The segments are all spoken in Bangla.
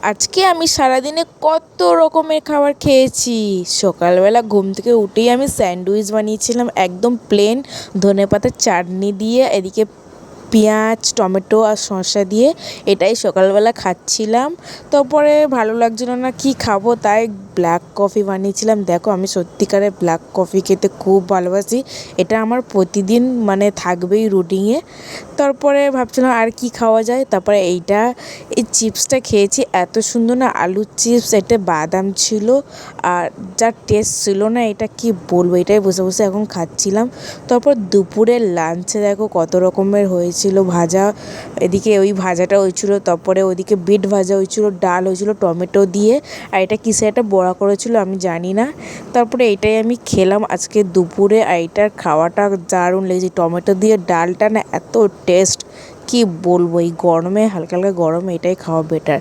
আজকে আমি সারাদিনে কত রকমের খাবার খেয়েছি। সকালবেলা ঘুম থেকে উঠেই আমি স্যান্ডউইচ বানিয়েছিলাম একদম প্লেন, ধনেপাতার চাটনি দিয়ে, এদিকে পেঁয়াজ টমেটো আর শসা দিয়ে। এটাই সকালবেলা খাচ্ছিলাম। তারপরে ভালো লাগছিল না কি খাবো, তাই ব্ল্যাক কফি বানিয়েছিলাম। দেখো, আমি সত্যিকারের ব্ল্যাক কফি খেতে খুব ভালোবাসি। এটা আমার প্রতিদিন মানে থাকবেই রুটিনে। তারপরে ভাবছিলাম আর কি খাওয়া যায়, তারপরে এই চিপসটা খেয়েছি, এত সুন্দর না আলুর চিপস, এটা বাদাম ছিল আর যা টেস্ট ছিল না, এটা কি বলবো, এটাই বসে বসে এখন খাচ্ছিলাম। তারপর দুপুরের লাঞ্চে দেখো কত রকমের হয়েছিল ভাজা, এদিকে ওই ভাজাটা হয়েছিল, তারপরে ওদিকে বিট ভাজা হয়েছিল, ডাল হয়েছিল টমেটো দিয়ে, আর এটা কিসে একটা বড়া করেছিল আমি জানি না। তারপরে এটাই আমি খেলাম আজকে দুপুরে, আর এটার খাওয়াটা দারুণ লেগেছে। টমেটো দিয়ে ডালটা না এত টেস্ট, কি বলবো, এই গরমে হালকা হালকা গরমে এটাই খাওয়া বেটার।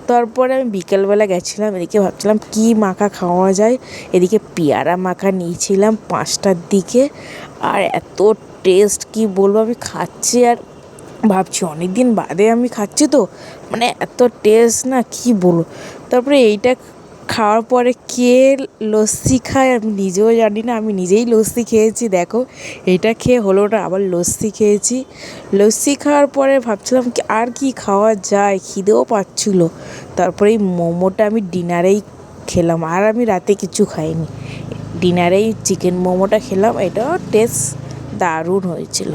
তারপরে আমি বিকেলবেলা গেছিলাম, এদিকে ভাবছিলাম কি মাখা খাওয়া যায়, এদিকে পেয়ারা মাখা নিয়েছিলাম 5টার দিকে, আর এত টেস্ট কি বলবো, আমি খাচ্ছি আর ভাবছি অনেক দিন বাদে আমি খাচ্ছি তো, মানে এত টেস্ট না কি বলবো। তারপরে এইটা খাওয়ার পরে কে লস্যি খায় আমি নিজেও জানি না, আমি নিজেই লস্যি খেয়েছি। দেখো, এটা খেয়ে হলো না, আবার লস্যি খেয়েছি। লস্যি খাওয়ার পরে ভাবছিলাম কি আর কি খাওয়া যায়, খিদেও পাচ্ছিল। তারপরে এই মোমোটা আমি ডিনারেই খেলাম, আর আমি রাতে কিছু খাইনি, ডিনারেই চিকেন মোমোটা খেলাম, এটাও টেস্ট দারুণ হয়েছিল।